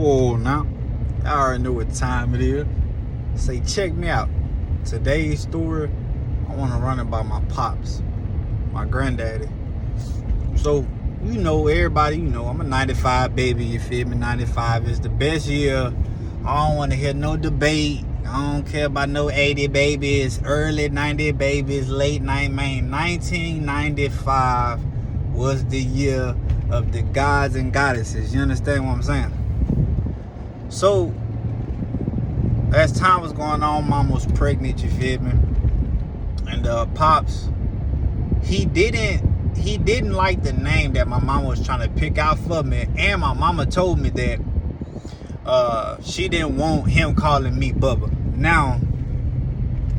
Oh, now I already know what time it is. Say, check me out. Today's story, I want to run it by my pops, my granddaddy. So, everybody, I'm a 95 baby, you feel me? 95 is the best year. I don't want to hear no debate. I don't care about no 80 babies, early 90 babies, late 90, man. 1995 was the year of the gods and goddesses. You understand what I'm saying? So, as time was going on, mom was pregnant, you feel me? And Pops, he didn't like the name that my mama was trying to pick out for me. And my mama told me that she didn't want him calling me Bubba. Now,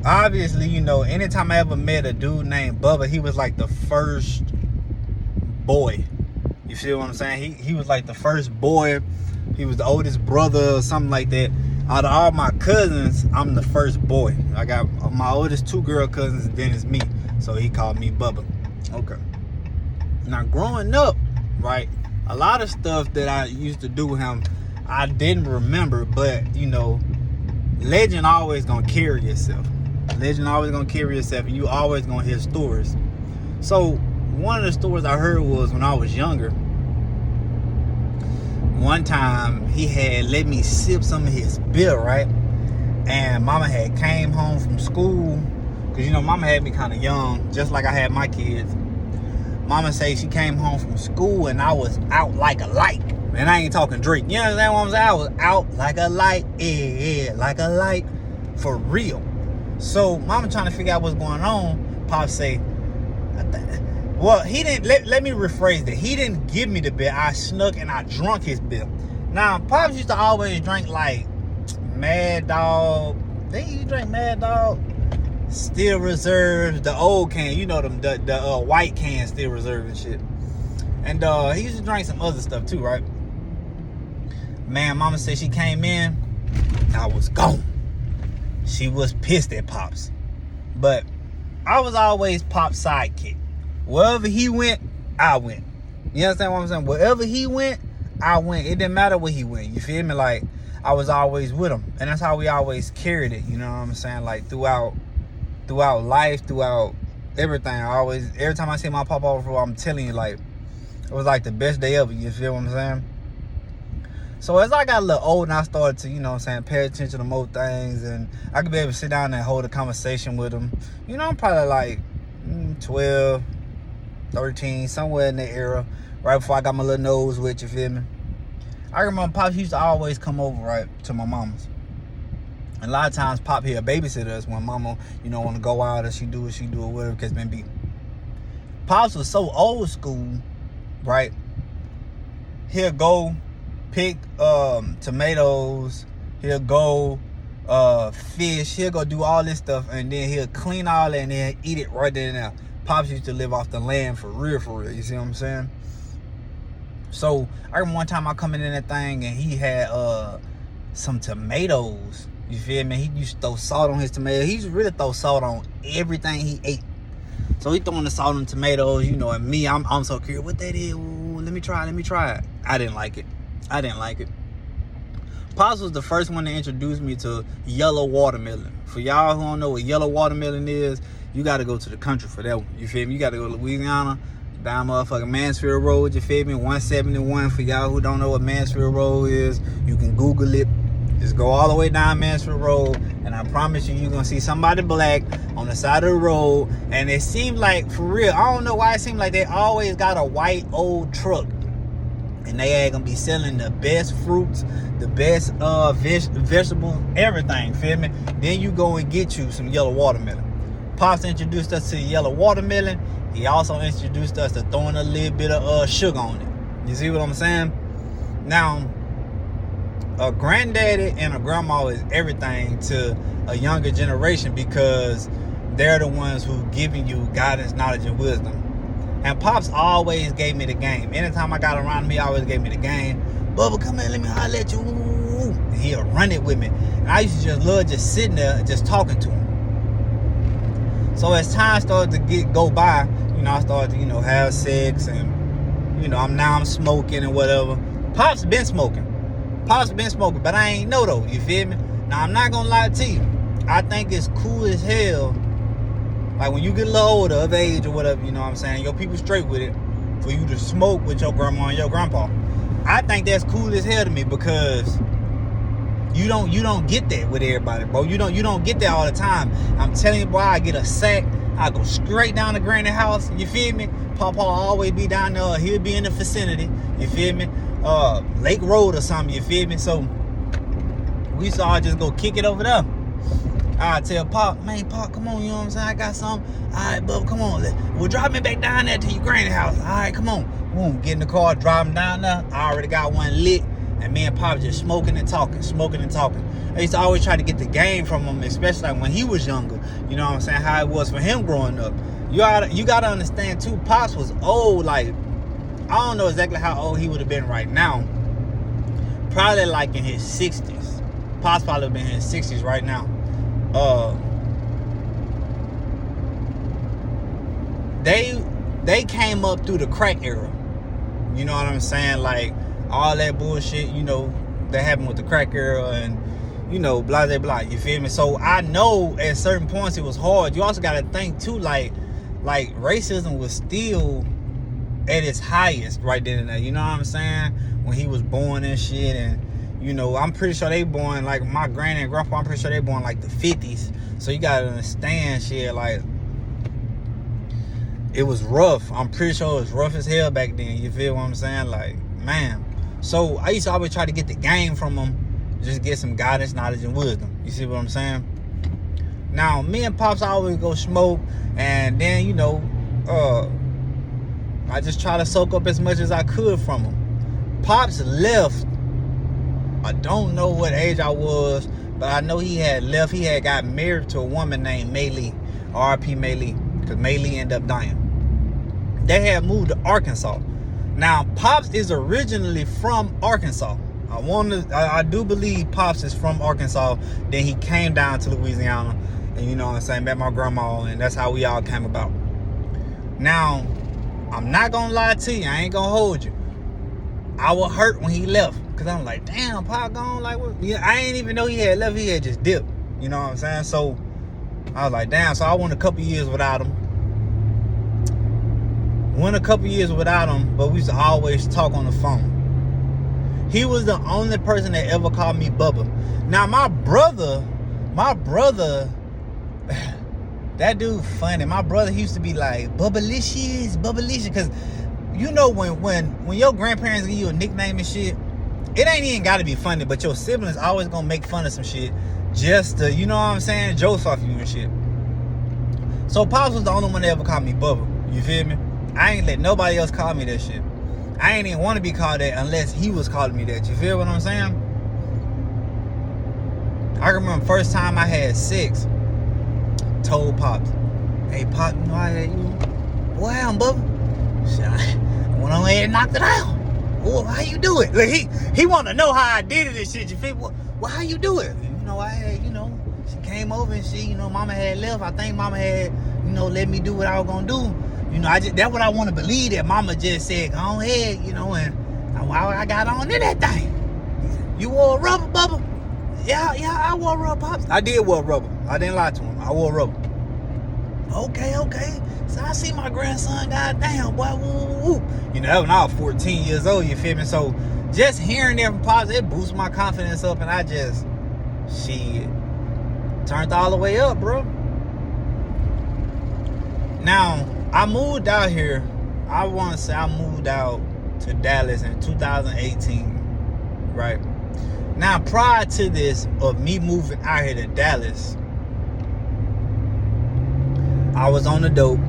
obviously, anytime I ever met a dude named Bubba, he was like the first boy. You feel what I'm saying? He was like the first boy. He was the oldest brother or something like that. Out of all my cousins, I'm the first boy. I got my oldest 2 girl cousins, and then it's me. So he called me Bubba. Okay. Now, growing up, right, a lot of stuff that I used to do with him, I didn't remember, but, legend always gonna carry yourself. Legend always gonna carry yourself, and you always gonna hear stories. So, one of the stories I heard was when I was younger. One time, he had let me sip some of his beer, right? And mama had came home from school, because, mama had me kind of young, just like I had my kids. Mama say she came home from school, and I was out like a light. And I ain't talking Drake. You understand what I'm saying? I was out like a light. Yeah, like a light. For real. So, mama trying to figure out what's going on. Pop say, well, he didn't, let me rephrase that. He didn't give me the beer. I snuck and I drunk his beer. Now, Pops used to always drink like Mad Dog. They used to drink Mad Dog. Steel Reserves, the old can, the white can Steel Reserve and shit. And he used to drink some other stuff too, right? Man, mama said she came in, I was gone. She was pissed at Pops. But I was always Pop's sidekick. Wherever he went, I went. You understand what I'm saying? Wherever he went, I went. It didn't matter where he went. You feel me? Like, I was always with him. And that's how we always carried it. You know what I'm saying? Like, throughout life, throughout everything. Every time I see my papa over, I'm telling you, like, it was like the best day ever. You feel what I'm saying? So as I got a little old and I started to, pay attention to more things, and I could be able to sit down and hold a conversation with him. I'm probably like 12, 13, somewhere in that era, right before I got my little nose with, you feel me? I remember Pops used to always come over, right, to my mama's. And a lot of times Pop here babysit us when mama, want to go out, or she do or whatever case may be. Pops was so old school, right? He'll go pick tomatoes, he'll go fish, he'll go do all this stuff, and then he'll clean all that and then eat it right there and there. Pops used to live off the land for real, you see what I'm saying? So I remember one time I come in that thing and he had some tomatoes. You feel me? He used to throw salt on his tomatoes. He used to really throw salt on everything he ate. So he throwing the salt on tomatoes, and me, I'm so curious what that is. Ooh, let me try it. I didn't like it. Pops was the first one to introduce me to yellow watermelon. For y'all who don't know what yellow watermelon is, you got to go to the country for that one. You feel me? You got to go to Louisiana, down motherfucking Mansfield Road, you feel me? 171. For y'all who don't know what Mansfield Road is, you can Google it. Just go all the way down Mansfield Road, and I promise you're going to see somebody black on the side of the road. And it seemed like, for real, I don't know why it seemed like they always got a white old truck. And they ain't going to be selling the best fruits, the best vegetables, everything, feel me? Then you go and get you some yellow watermelon. Pops introduced us to the yellow watermelon. He also introduced us to throwing a little bit of sugar on it. You see what I'm saying? Now, a granddaddy and a grandma is everything to a younger generation, because they're the ones who giving you guidance, knowledge, and wisdom. And Pops always gave me the game. Anytime I got around him, he always gave me the game. Bubba, come here, let me holler at you. And he'll run it with me. And I used to just love just sitting there and just talking to him. So as time started to go by, I started to, have sex, and, I'm smoking and whatever. Pops been smoking. Pops been smoking, but I ain't know though, you feel me? Now, I'm not gonna lie to you. I think it's cool as hell, like when you get a little older, of age or whatever, you know what I'm saying? Your people straight with it, for you to smoke with your grandma and your grandpa. I think that's cool as hell to me, because you don't get that with everybody, bro. You don't get that all the time. I'm telling you, boy, I get a sack, I go straight down to granny house, you feel me? Papa always be down there, he'll be in the vicinity, you feel me? Lake Road or something, you feel me? So we used to all just go kick it over there. I tell Pop, man, Pop, come on, you know what I'm saying? I got something. All right, bub, come on. Well, drive me back down there to your granny house. All right, come on. Boom, get in the car, drive him down there. I already got one lit. And me and Pop just smoking and talking. I used to always try to get the game from him, especially like when he was younger. You know what I'm saying? How it was for him growing up. You gotta understand, too, Pops was old. Like, I don't know exactly how old he would have been right now. Probably like in his 60s. Pops probably been in his 60s right now. They came up through the crack era. You know what I'm saying? Like, all that bullshit, you know, that happened with the crack era and, you know, blah, blah, blah. You feel me? So I know at certain points it was hard. You also got to think, too, like racism was still at its highest right then and there. You know what I'm saying? When he was born and shit. And, you know, I'm pretty sure they born, like, my granny and grandpa, I'm pretty sure they born, like, the 50s. So you got to understand, shit, like, it was rough. I'm pretty sure it was rough as hell back then. You feel what I'm saying? Like, man. So I used to always try to get the game from them, just get some guidance, knowledge, and wisdom. You see what I'm saying? Now, me and Pops always go smoke, and then, you know, I just try to soak up as much as I could from him. Pops left. I don't know what age I was, but I know he had left. He had got married to a woman named May Lee, R.I.P. May Lee, because May Lee ended up dying. They had moved to Arkansas. Now, Pops is originally from Arkansas. I do believe Pops is from Arkansas. Then he came down to Louisiana, and you know what I'm saying, met my grandma, and that's how we all came about. Now, I'm not gonna lie to you. I ain't gonna hold you. I was hurt when he left, because I'm like, damn, Pop gone. Like, what? Yeah, I ain't even know he had left. He had just dipped. You know what I'm saying? So I was like, damn. So I went a couple years without him. But we used to always talk on the phone. He was the only person that ever called me Bubba. Now, my brother, that dude funny. My brother, he used to be like, Bubbalicious, because, you know, when your grandparents give you a nickname and shit, it ain't even got to be funny, but your siblings always gonna make fun of some shit just to, you know what I'm saying, jokes off you and shit. So Pops was the only one that ever called me Bubba. You feel me? I ain't let nobody else call me that shit. I ain't even want to be called that unless he was calling me that. You feel what I'm saying? I remember first time I had sex, told Pops, hey, Pop, you know I had you? Boy, I'm Bubba. Shit, I went on ahead and knocked it out. Well, how you do it? Like, he want to know how I did it and shit. You feel? Well, how you do it? You know, I had, you know, she came over and she, you know, Mama had left. I think Mama had, you know, let me do what I was gonna do. You know, that's what I want to believe, that Mama just said, go ahead, you know, and I got on in that thing. You wore rubber, Bubba? Yeah, I wore rubber, Pops. I did wear rubber. I didn't lie to him. I wore rubber. Okay. So I see my grandson, goddamn, boy, woo. You know, when I was 14 years old, you feel me? So just hearing that from Pops, it boosts my confidence up, and I just, shit, turned all the way up, bro. Now, I moved out here. I want to say I moved out to Dallas in 2018, right? Now, prior to this, of me moving out here to Dallas, I was on the dope.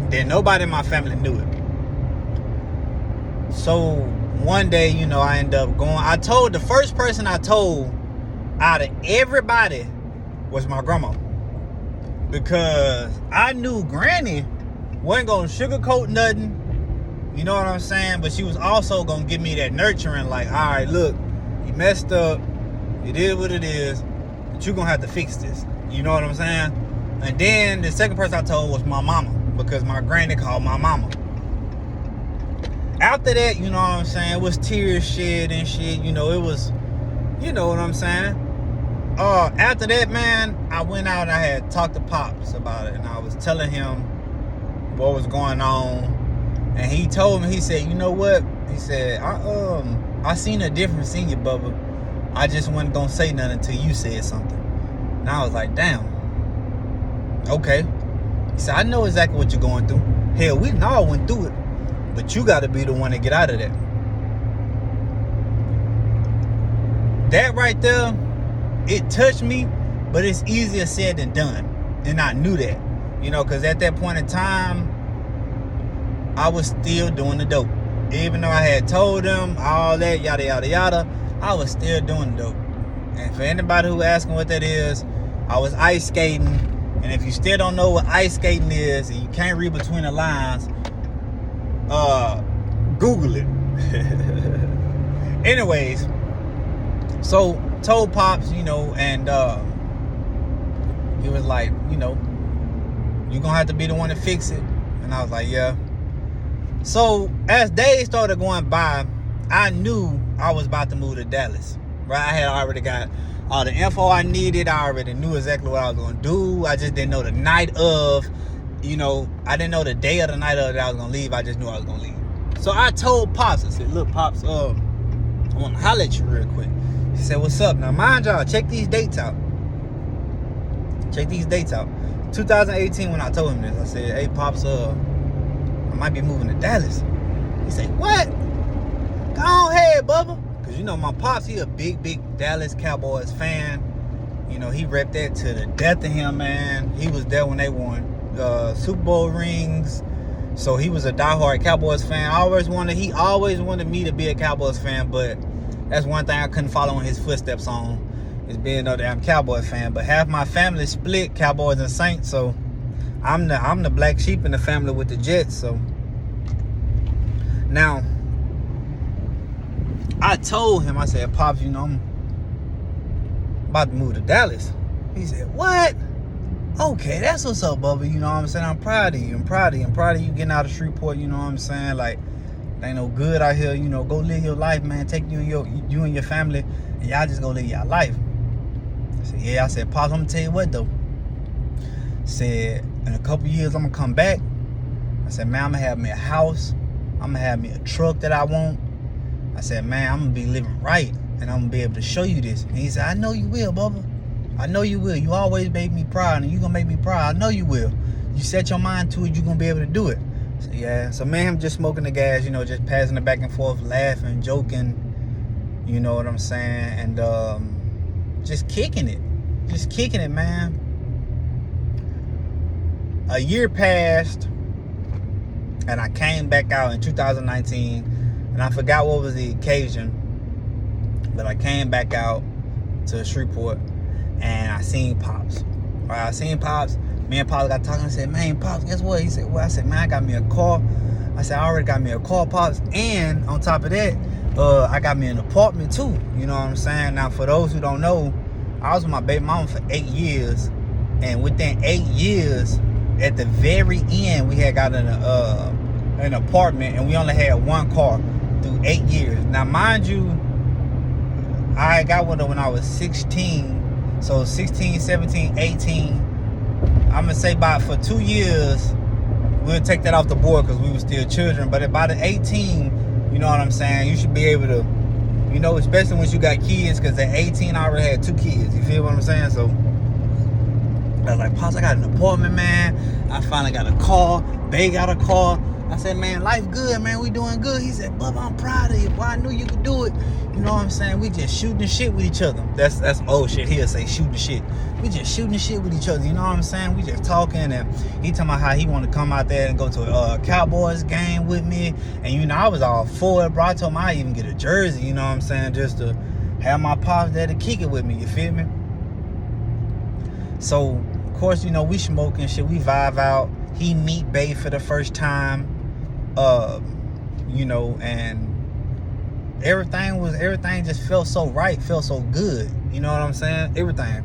Then nobody in my family knew it. So one day, you know, I ended up going. The first person I told out of everybody was my grandma, because I knew Granny wasn't gonna sugarcoat nothing. You know what I'm saying? But she was also gonna give me that nurturing, like, all right, look, you messed up. It is what it is. But you're gonna have to fix this. You know what I'm saying? And then the second person I told was my mama, because my granny called my mama. After that, you know what I'm saying, it was tears shed and shit. You know, it was You know what I'm saying? After that, man, I went out and I had talked to Pops about it, and I was telling him what was going on, and he told me, he said, you know what? He said, I seen a difference in you, Bubba. I just wasn't gonna say nothing until you said something. And I was like, damn. Okay. He said, I know exactly what you're going through. Hell, we all went through it, but you got to be the one to get out of that. That right there, it touched me, but it's easier said than done. And I knew that, you know, because at that point in time, I was still doing the dope. Even though I had told them all that, yada, yada, yada, I was still doing the dope. And for anybody who asking what that is, I was ice skating. And if you still don't know what ice skating is, and you can't read between the lines, Google it. Anyways, so told Pops, you know, and he was like, you know, you're gonna have to be the one to fix it. And I was like, yeah. So as days started going by, I knew I was about to move to Dallas. Right? I had already got all the info I needed. I already knew exactly what I was gonna do. I just didn't know the night of, you know, I didn't know the day of the night of that I was gonna leave. I just knew I was gonna leave. So I told Pops, I said, look, Pops, I wanna holler at you real quick. He said, what's up? Now mind y'all, check these dates out. Check these dates out. 2018, when I told him this, I said, hey, Pops, I might be moving to Dallas. He said, what? Go on ahead, Bubba. Because, you know, my Pops, he a big Dallas Cowboys fan. You know, he repped that to the death of him, man. He was there when they won Super Bowl rings. So he was a diehard Cowboys fan. He always wanted me to be a Cowboys fan, but that's one thing I couldn't follow in his footsteps on, is being no damn Cowboy fan. But half my family split Cowboys and Saints, so I'm the black sheep in the family with the Jets. So now I told him, I said, Pops, you know, I'm about to move to Dallas. He said, what? Okay, that's what's up, Bubba. You know what I'm saying? I'm proud of you. I'm proud of you getting out of Shreveport. You know what I'm saying? Like, ain't no good out here. You know, go live your life, man. Take you and your family, and y'all just go live your life. I said, yeah. I said, Pops, I'm gonna tell you what though. Said, in a couple years, I'm gonna come back. I said, man, I'm gonna have me a house. I'm gonna have me a truck that I want. I said, man, I'm gonna be living right, and I'm gonna be able to show you this. And he said, I know you will, Bubba. I know you will. You always made me proud, and you gonna make me proud. I know you will. You set your mind to it, you're gonna be able to do it. So, yeah. So, man, I'm just smoking the gas, you know, just passing it back and forth, laughing, joking. You know what I'm saying? And just kicking it. Just kicking it, man. A year passed, and I came back out in 2019, and I forgot what was the occasion, but I came back out to Shreveport, and I seen Pops. Right, I seen Pops. Me and Pops got talking. I said, man, Pops, guess what? He said, well, I said, man, I got me a car. I said, I already got me a car, Pops, and on top of that, I got me an apartment too. You know what I'm saying? Now, for those who don't know, I was with my baby mama for 8 years, and within 8 years, at the very end, we had got an apartment, and we only had one car through 8 years. Now, mind you, I got one when I was 16. So 16, 17, 18. I'm gonna say about for 2 years, we'll take that off the board because we were still children. But about 18, you know what I'm saying? You should be able to, you know, especially once you got kids, because at 18, I already had 2 kids. You feel what I'm saying? So I was like, Pops, I got an apartment, man. I finally got a car. Bae got a car. I said, man, life good, man. We doing good. He said, Bubba, I'm proud of you. Boy, I knew you could do it. You know what I'm saying? We just shooting the shit with each other. That's old shit. He'll say shooting the shit. We just shooting the shit with each other. You know what I'm saying? We just talking, and he talking about how he want to come out there and go to a Cowboys game with me. And, you know, I was all for it, bro. I told him I'd even get a jersey, you know what I'm saying, just to have my Pops there to kick it with me. You feel me? So, of course, you know, we smoking shit. We vibe out. He meet Bae for the first time. You know, and everything just felt so right, felt so good. You know what I'm saying? Everything.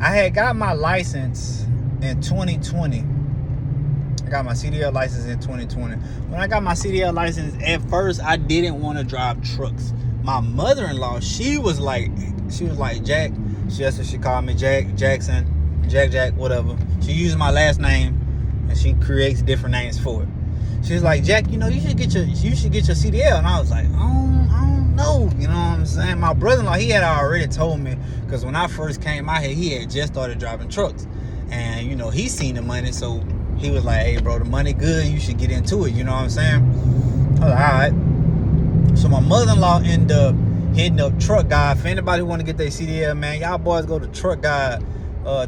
I had got my license in 2020. I got my CDL license in 2020. When I got my CDL license, at first I didn't want to drive trucks My mother-in-law, she was like Jack. She called me Jackson, Jack, whatever. She uses my last name, and she creates different names for it. She was like, Jack, you should get your CDL. And I was like, I don't know. You know what I'm saying? My brother-in-law, he had already told me, because when I first came out here, he had just started driving trucks. And, he seen the money, so he was like, hey, bro, the money good. You should get into it. You know what I'm saying? I was like, all right. So my mother-in-law ended up hitting up Truck Guide. For anybody who want to get their CDL, man, y'all boys go to Truck Guide.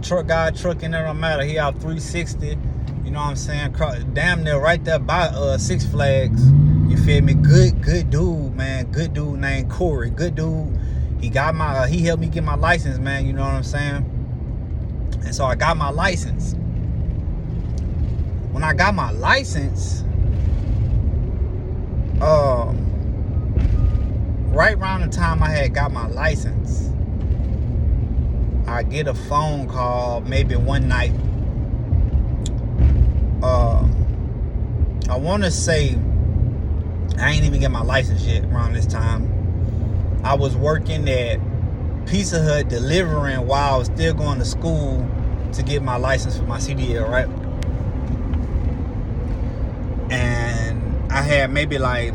Trucking, it don't matter. He out 360. You know what I'm saying? Damn near right there by Six Flags. You feel me? Good dude, man. Good dude named Corey. Good dude. He helped me get my license, man. You know what I'm saying? And so I got my license. When I got my license, right around the time I had got my license, I get a phone call maybe one night. I want to say I ain't even get my license yet around this time. I was working at Pizza Hut delivering while I was still going to school to get my license for my CDL, right? And I had maybe I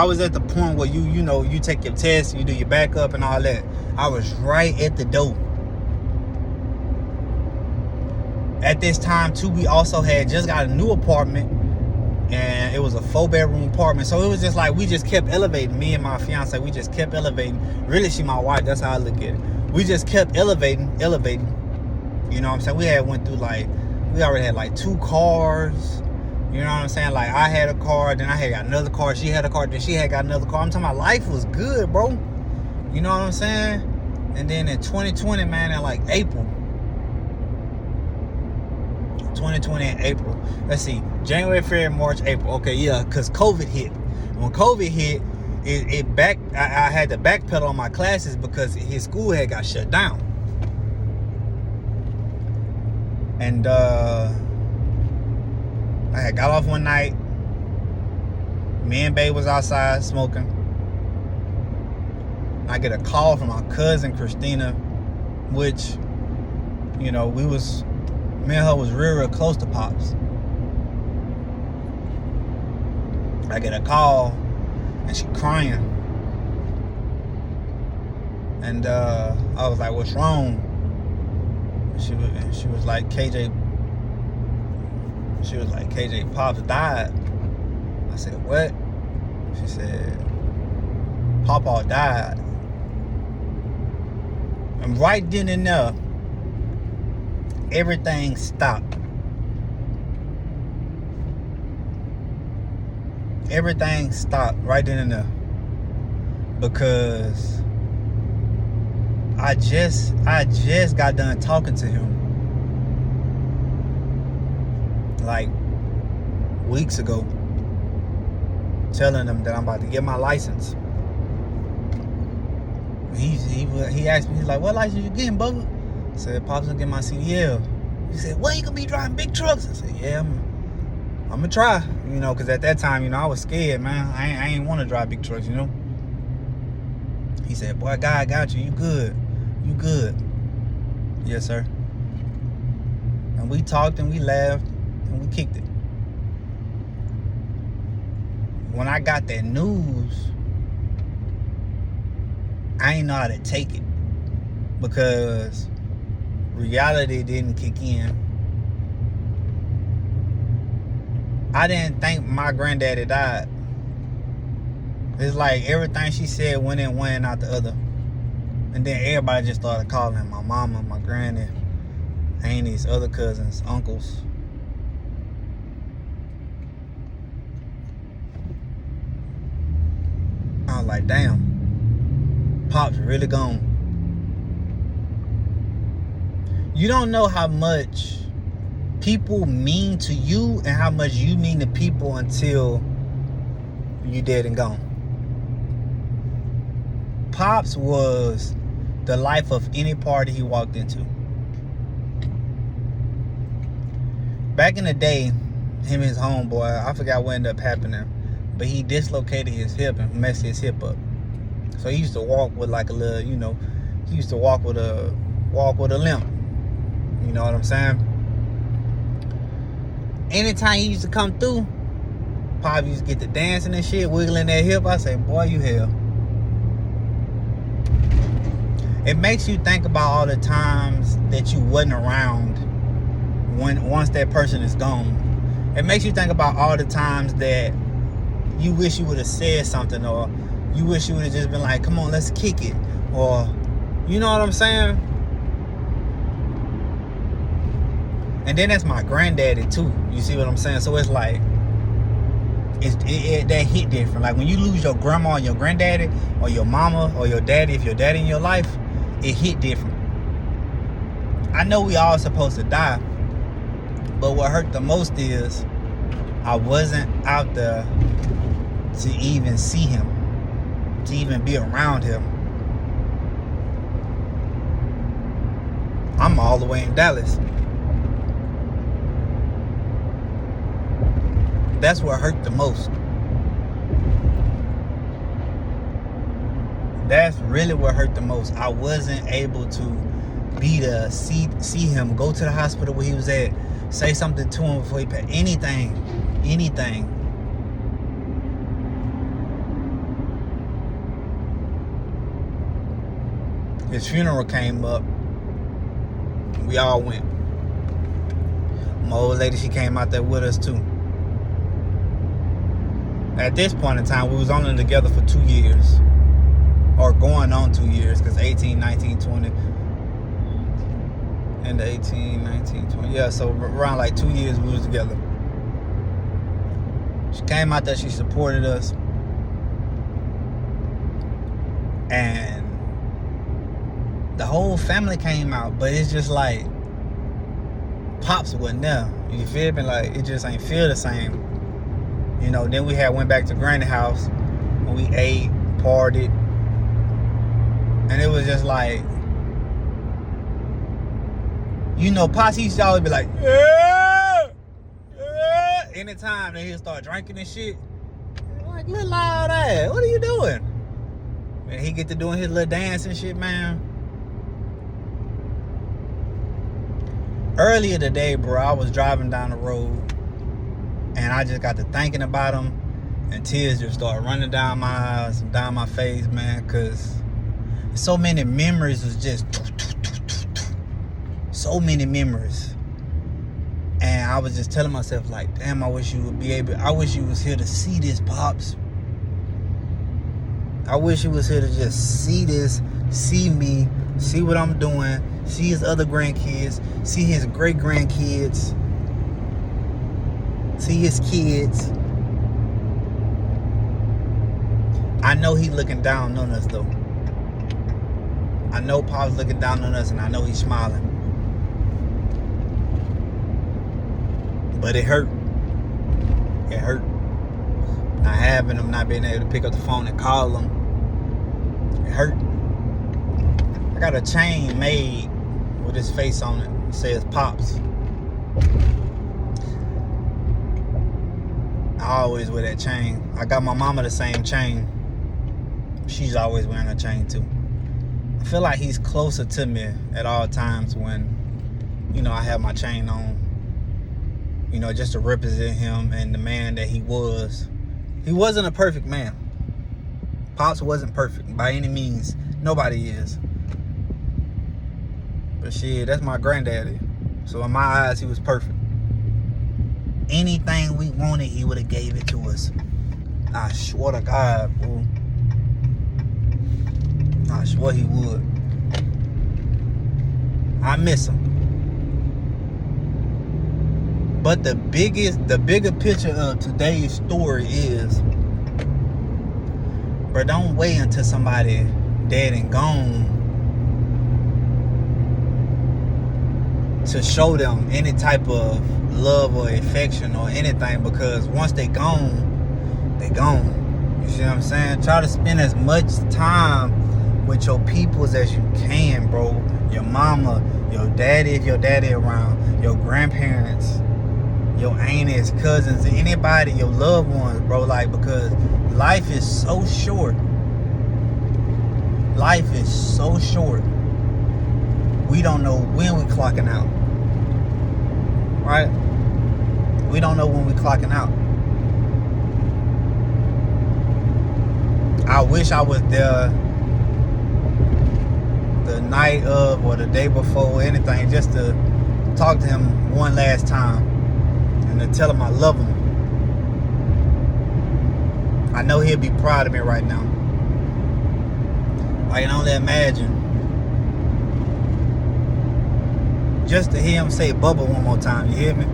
was at the point where you take your test, you do your backup and all that. I was right at the door. At this time too, we also had just got a new apartment, and it was a 4-bedroom apartment. So it was just like we just kept elevating. Me and my fiance, we just kept elevating. Really, she my wife. That's how I look at it. We just kept elevating. You know what I'm saying? We already had 2 cars. You know what I'm saying? Like, I had a car, then I had got another car. She had a car, then she had got another car. I'm talking about life was good, bro. You know what I'm saying? And then in 2020, man, in April. 2020 in April. Let's see. January, February, March, April. Okay, yeah, because COVID hit. When COVID hit, I had to backpedal on my classes because his school had got shut down. And I had got off one night. Me and Babe was outside smoking. I get a call from my cousin Christina, which, me and her was real close to Pops. I get a call and she crying. And I was like, what's wrong? She was like, KJ, Pops died. I said, what? She said, Papa died. And right then and there, everything stopped. Everything stopped right then and there. Because I just got done talking to him weeks ago, telling him that I'm about to get my license. He asked me, he's like, what license you getting, Bubba? I said, Pops gonna get my CDL. He said, what, you gonna be driving big trucks? I said, yeah, I'm gonna try, because at that time, I was scared, man. I ain't want to drive big trucks, He said, boy, God got you. You good. You good. Yes, sir. And we talked and we laughed and we kicked it. When I got that news, I ain't know how to take it because reality didn't kick in. I didn't think my granddaddy died. It's like everything she said went in one out the other. And then everybody just started calling my mama, my granny, aunties, other cousins, uncles. I was like, damn, Pop's really gone. You don't know how much people mean to you and how much you mean to people until you dead and gone. Pops was the life of any party he walked into. Back in the day, him and his homeboy, I forgot what ended up happening, but he dislocated his hip and messed his hip up. So he used to walk with like a little, he used to walk with a limp. You know what I'm saying? Anytime he used to come through, Pop used to get to dancing and shit, wiggling that hip. I say, boy, you hell. It makes you think about all the times that you wasn't around once that person is gone. It makes you think about all the times that you wish you would have said something, or you wish you would have just been like, come on, let's kick it. Or, you know what I'm saying? And then that's my granddaddy too. You see what I'm saying? So it's like, that hit different. Like when you lose your grandma and your granddaddy, or your mama or your daddy, if your daddy in your life, it hit different. I know we all supposed to die, but what hurt the most is I wasn't out there to even see him, to even be around him. I'm all the way in Dallas. That's what hurt the most. That's really what hurt the most. I wasn't able to be there, see him, go to the hospital where he was at, say something to him before he passed. Anything. His funeral came up. We all went. My old lady, she came out there with us too. At this point in time, we was only together for 2 years. Or going on 2 years, because 18, 19, 20. And 18, 19, 20. Yeah, so around like 2 years we was together. She came out there, she supported us. And the whole family came out, but it's just like Pops wasn't there. You feel me? Like it just ain't feel the same. You know, then we went back to Granny house and we ate, partied. And it was just like, Pops used to always be like, yeah. Anytime that he'll start drinking and shit. I'm like, little loud ass, what are you doing? And he get to doing his little dance and shit, man. Earlier today, bro, I was driving down the road and I just got to thinking about him, and tears just started running down my eyes and down my face, man, because so many memories was just so many memories. And I was just telling myself, like, damn, I wish you was here to see this, Pops. I wish you was here to just see this, see me, see what I'm doing, see his other grandkids, see his great grandkids, see his kids. I know he looking down on us though. I know Pop's looking down on us, and I know he's smiling. But it hurt. It hurt. Not having him, not being able to pick up the phone and call him. It hurt. I got a chain made with his face on it. It says Pops. I always wear that chain. I got my mama the same chain. She's always wearing a chain too. I feel like he's closer to me at all times when, I have my chain on. Just to represent him and the man that he was. He wasn't a perfect man. Pops wasn't perfect by any means. Nobody is. But shit, that's my granddaddy. So in my eyes, he was perfect. Anything we wanted, he would have gave it to us. I swear to God, bro. I swear he would. I miss him. But the bigger picture of today's story is, bro, don't wait until somebody dead and gone to show them any type of love or affection or anything, because once they gone, they gone. You see what I'm saying? Try to spend as much time with your peoples as you can, bro. Your mama, your daddy, if your daddy around, your grandparents, your aunties, cousins, anybody, your loved ones, bro. Like, because life is so short. Life is so short. We don't know when we're clocking out. Right? We don't know when we're clocking out. I wish I was there the night of or the day before, anything, just to talk to him one last time and to tell him I love him. I know he'll be proud of me right now. I can only imagine. Just to hear him say Bubba one more time, you hear me?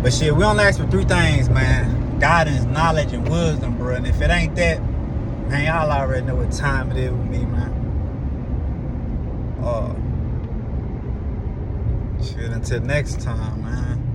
But shit, we only ask for 3 things, man. Guidance, knowledge, and wisdom, bro. And if it ain't that, man, y'all already know what time it is with me, man. Shit, until next time, man.